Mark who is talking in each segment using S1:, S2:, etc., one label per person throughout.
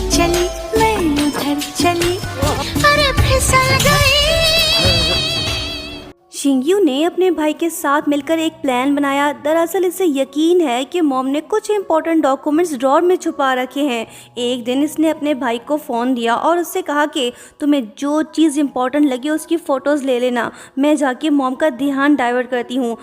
S1: चली मैं उधर चली, अरे फिसल गई।
S2: शिंग्यू ने अपने भाई के साथ मिलकर एक प्लान बनाया। दरअसल इसे यकीन है कि मॉम ने कुछ इम्पोर्टेंट डॉक्यूमेंट्स ड्रॉर में छुपा रखे हैं। एक दिन इसने अपने भाई को फ़ोन दिया और उससे कहा कि तुम्हें जो चीज़ इम्पोर्टेंट लगे उसकी फ़ोटोज़ ले लेना, मैं जाके मॉम का ध्यान डाइवर्ट करती हूँ।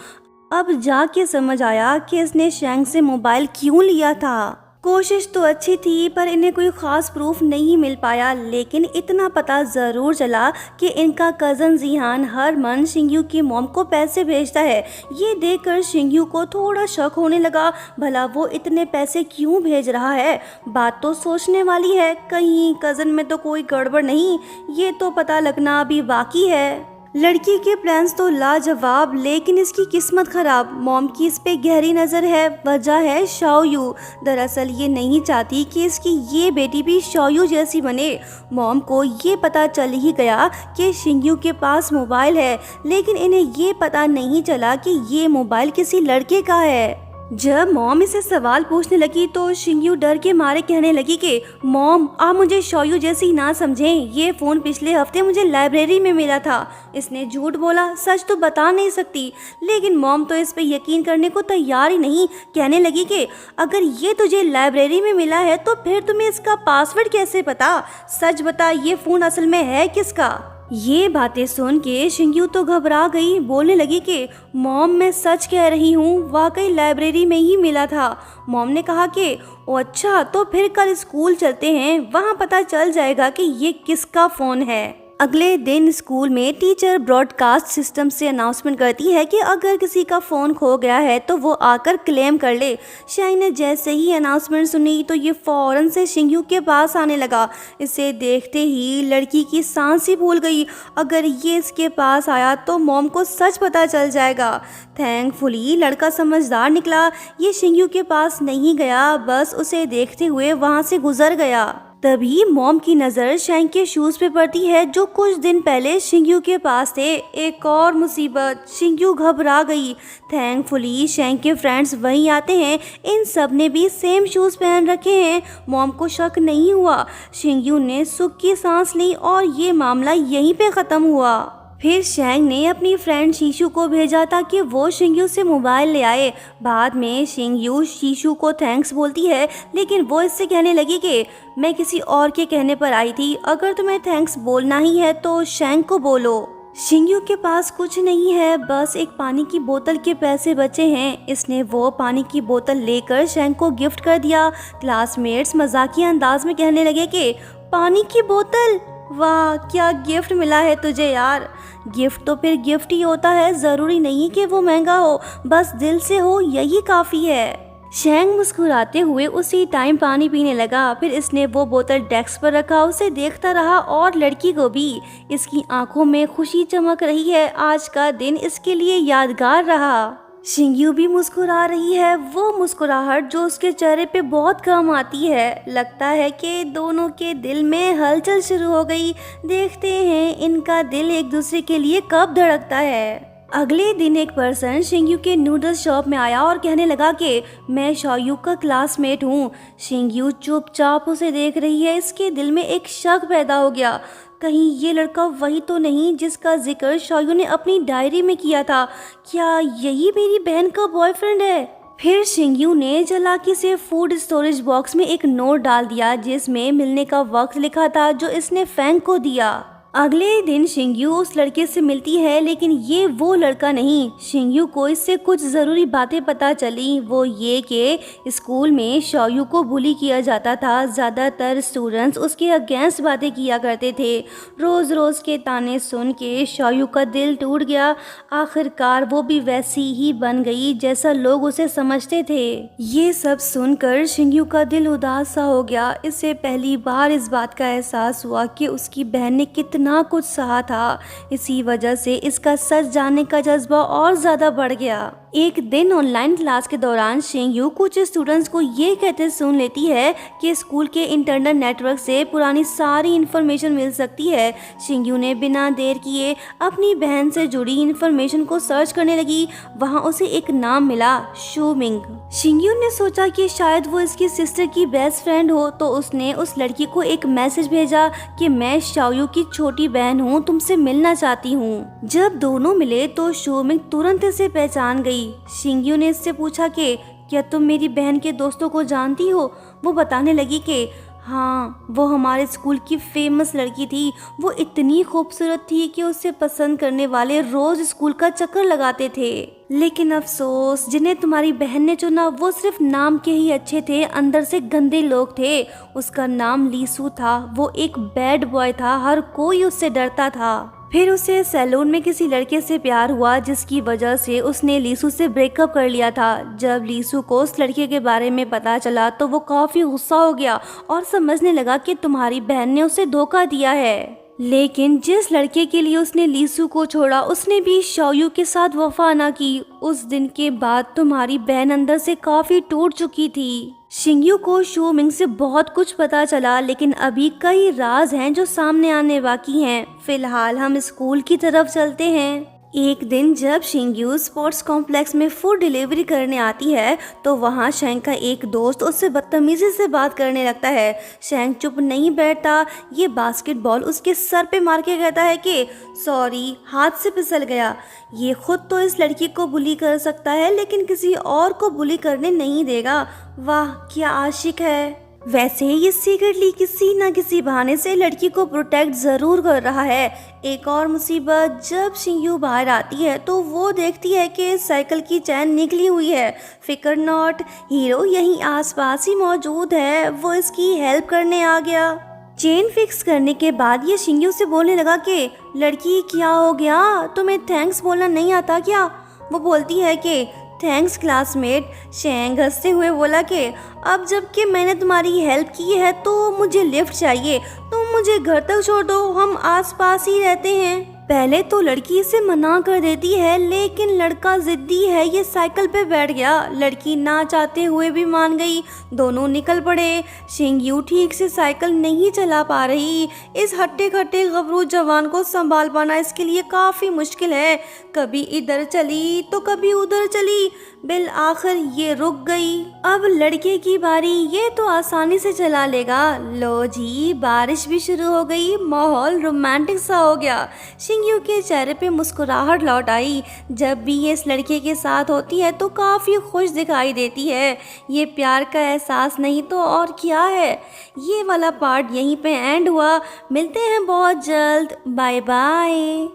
S2: अब जाके समझ आया कि इसने शैंग से मोबाइल क्यों लिया था। कोशिश तो अच्छी थी पर इन्हें कोई ख़ास प्रूफ नहीं मिल पाया, लेकिन इतना पता ज़रूर चला कि इनका कज़न जिहान हर मंथ शिंग्यू की मॉम को पैसे भेजता है। ये देखकर शिंग्यू को थोड़ा शक होने लगा, भला वो इतने पैसे क्यों भेज रहा है। बात तो सोचने वाली है, कहीं कज़न में तो कोई गड़बड़ नहीं, ये तो पता लगना अभी बाकी है। लड़की के प्लान्स तो लाजवाब, लेकिन इसकी किस्मत खराब। मॉम की इस पे गहरी नज़र है, वजह है शाओयू। दरअसल ये नहीं चाहती कि इसकी ये बेटी भी शाओयू जैसी बने। मॉम को ये पता चल ही गया कि शिंग्यू के पास मोबाइल है, लेकिन इन्हें ये पता नहीं चला कि ये मोबाइल किसी लड़के का है। जब मॉम इसे सवाल पूछने लगी तो शिंग्यू डर के मारे कहने लगी कि मॉम आप मुझे शाओयू जैसी ना समझें, ये फ़ोन पिछले हफ्ते मुझे लाइब्रेरी में मिला था। इसने झूठ बोला, सच तो बता नहीं सकती, लेकिन मॉम तो इस पे यकीन करने को तैयार ही नहीं। कहने लगी कि अगर ये तुझे लाइब्रेरी में मिला है तो फिर तुम्हें इसका पासवर्ड कैसे पता, सच बता ये फ़ोन असल में है किसका। ये बातें सुन के शिंग्यू तो घबरा गई, बोलने लगी कि मॉम मैं सच कह रही हूँ, वाकई लाइब्रेरी में ही मिला था। मॉम ने कहा कि ओ अच्छा, तो फिर कल स्कूल चलते हैं, वहाँ पता चल जाएगा कि ये किसका फ़ोन है। अगले दिन स्कूल में टीचर ब्रॉडकास्ट सिस्टम से अनाउंसमेंट करती है कि अगर किसी का फ़ोन खो गया है तो वो आकर क्लेम कर ले। शाइन ने जैसे ही अनाउंसमेंट सुनी तो ये फ़ौरन से शिंग्यू के पास आने लगा। इसे देखते ही लड़की की सांस ही भूल गई, अगर ये इसके पास आया तो मॉम को सच पता चल जाएगा। थैंकफुली लड़का समझदार निकला, ये शिंग्यू के पास नहीं गया, बस उसे देखते हुए वहाँ से गुजर गया। तभी मॉम की नज़र शैंग के शूज़ पे पड़ती है जो कुछ दिन पहले शिंग्यू के पास थे। एक और मुसीबत, शिंग्यू घबरा गई। थैंकफुली शैंग के फ्रेंड्स वहीं आते हैं, इन सब ने भी सेम शूज़ पहन रखे हैं। मॉम को शक नहीं हुआ, शिंग्यू ने सुख की सांस ली और ये मामला यहीं पे ख़त्म हुआ। फिर शैंग ने अपनी फ्रेंड शीशु को भेजा था कि वो शिंग्यू से मोबाइल ले आए। बाद में शिंग्यू शीशु को थैंक्स बोलती है, लेकिन वो इससे कहने लगी कि मैं किसी और के कहने पर आई थी, अगर तुम्हें थैंक्स बोलना ही है तो शैंग को बोलो। शिंग्यू के पास कुछ नहीं है, बस एक पानी की बोतल के पैसे बचे हैं। इसने वो पानी की बोतल लेकर शैंग को गिफ्ट कर दिया। क्लासमेट्स मजाकिया अंदाज में कहने लगे कि पानी की बोतल, वाह क्या गिफ्ट मिला है तुझे यार। गिफ्ट तो फिर गिफ्ट ही होता है, ज़रूरी नहीं कि वो महंगा हो, बस दिल से हो यही काफ़ी है। शैंग मुस्कुराते हुए उसी टाइम पानी पीने लगा। फिर इसने वो बोतल डेस्क पर रखा, उसे देखता रहा और लड़की को भी। इसकी आंखों में खुशी चमक रही है, आज का दिन इसके लिए यादगार रहा। शिंग्यू भी मुस्कुरा रही है, वो मुस्कुराहट जो उसके चेहरे पे बहुत कम आती है। लगता है कि दोनों के दिल में हलचल शुरू हो गई। देखते हैं इनका दिल एक दूसरे के लिए कब धड़कता है। अगले दिन एक पर्सन शिंग्यू के नूडल्स शॉप में आया और कहने लगा कि मैं शाओयू का क्लासमेट हूँ। शिंग्यू चुपचाप उसे देख रही है, इसके दिल में एक शक पैदा हो गया, कहीं ये लड़का वही तो नहीं जिसका जिक्र शाओयू ने अपनी डायरी में किया था। क्या यही मेरी बहन का बॉयफ्रेंड है? फिर शिंग्यू ने चालाकी से फूड स्टोरेज बॉक्स में एक नोट डाल दिया जिसमें मिलने का वक्त लिखा था, जो इसने फैंग को दिया। अगले दिन शिंग्यू उस लड़के से मिलती है, लेकिन ये वो लड़का नहीं। शिंग्यू को इससे कुछ ज़रूरी बातें पता चली, वो ये कि स्कूल में शाओयू को बुली किया जाता था। ज़्यादातर स्टूडेंट्स उसके अगेंस्ट बातें किया करते थे। रोज़ रोज़ के ताने सुन के शाओयू का दिल टूट गया। आखिरकार वो भी वैसी ही बन गई जैसा लोग उसे समझते थे। ये सब सुनकर शिंग्यू का दिल उदास सा हो गया। इससे पहली बार इस बात का एहसास हुआ कि उसकी बहन ने कितना कुछ सहा था। इसी वजह से इसका सच जानने का जज्बा और ज़्यादा बढ़ गया। एक दिन ऑनलाइन क्लास के दौरान शिंगयू कुछ स्टूडेंट्स को ये कहते सुन लेती है कि स्कूल के इंटरनेट नेटवर्क से पुरानी सारी इन्फॉर्मेशन मिल सकती है। शिंगयू ने बिना देर किए अपनी बहन से जुड़ी इन्फॉर्मेशन को सर्च करने लगी। वहाँ उसे एक नाम मिला, शूमिंग। शिंगयू ने सोचा कि शायद वो इसकी सिस्टर की बेस्ट फ्रेंड हो, तो उसने उस लड़की को एक मैसेज भेजा कि मैं शाओयू की छोटी बहन हूँ, तुमसे मिलना चाहती हूँ। जब दोनों मिले तो शूमिंग तुरंत इसे पहचान गई। शिंगयू ने इससे पूछा कि क्या तुम मेरी बहन के दोस्तों को जानती हो? वो बताने लगी कि हाँ, वो हमारे स्कूल की फेमस लड़की थी। वो इतनी खूबसूरत थी कि उसे पसंद करने वाले रोज स्कूल का चक्कर लगाते थे। लेकिन अफसोस, जिन्हें तुम्हारी बहन ने चुना वो सिर्फ नाम के ही अच्छे थे, अंदर से गंदे लोग थे। उसका नाम लीसू था। वो एक बैड बॉय था, हर कोई उससे डरता था। फिर उसे सैलून में किसी लड़के से प्यार हुआ, जिसकी वजह से उसने लीसू से ब्रेकअप कर लिया था। जब लीसू को उस लड़के के बारे में पता चला तो वो काफी गुस्सा हो गया और समझने लगा कि तुम्हारी बहन ने उसे धोखा दिया है। लेकिन जिस लड़के के लिए उसने लीसू को छोड़ा, उसने भी शाओयू के साथ वफा न की। उस दिन के बाद तुम्हारी बहन अंदर से काफी टूट चुकी थी। शिंगयू को शूमिंग से बहुत कुछ पता चला, लेकिन अभी कई राज हैं जो सामने आने बाकी हैं। फिलहाल हम स्कूल की तरफ चलते हैं। एक दिन जब शिंगयू स्पोर्ट्स कॉम्प्लेक्स में फूड डिलीवरी करने आती है तो वहाँ शेंग का एक दोस्त उससे बदतमीजी से बात करने लगता है। शेंग चुप नहीं बैठता। ये बास्केटबॉल उसके सर पे मार के कहता है कि सॉरी, हाथ से फिसल गया। ये खुद तो इस लड़की को बुली कर सकता है, लेकिन किसी और को बुली करने नहीं देगा। वाह, क्या आशिक है। वैसे ये सीक्रेटली किसी न किसी बहाने से लड़की को प्रोटेक्ट जरूर कर रहा है। एक और मुसीबत, जब शिंगयू बाहर आती है तो वो देखती है कि साइकिल की चैन निकली हुई है। फिकर नॉट, हीरो यहीं आसपास ही मौजूद है। वो इसकी हेल्प करने आ गया। चेन फिक्स करने के बाद ये शिंगयू से बोलने लगा कि लड़की, क्या हो गया? तुम्हें थैंक्स बोलना नहीं आता क्या? वो बोलती है कि थैंक्स क्लासमेट। शेंग हंसते हुए बोला कि अब जबकि मैंने तुम्हारी हेल्प की है तो मुझे लिफ्ट चाहिए। तुम मुझे घर तक छोड़ दो, हम आसपास ही रहते हैं। पहले तो लड़की इसे मना कर देती है, लेकिन लड़का जिद्दी है। ये साइकिल पे बैठ गया। लड़की ना चाहते हुए भी मान गई। दोनों निकल पड़े। शिंगयू ठीक से साइकिल नहीं चला पा रही। इस हट्टे खट्टे गबरू जवान को संभाल पाना इसके लिए काफ़ी मुश्किल है। कभी इधर चली तो कभी उधर चली। बिल आखिर ये रुक गई। अब लड़के की बारी। ये तो आसानी से चला लेगा। लो जी, बारिश भी शुरू हो गई। माहौल रोमांटिक सा हो गया। शिंगयू के चेहरे पे मुस्कुराहट लौट आई। जब भी ये इस लड़के के साथ होती है तो काफ़ी खुश दिखाई देती है। ये प्यार का एहसास नहीं तो और क्या है। ये वाला पार्ट यहीं पे एंड हुआ। मिलते हैं बहुत जल्द। Bye bye.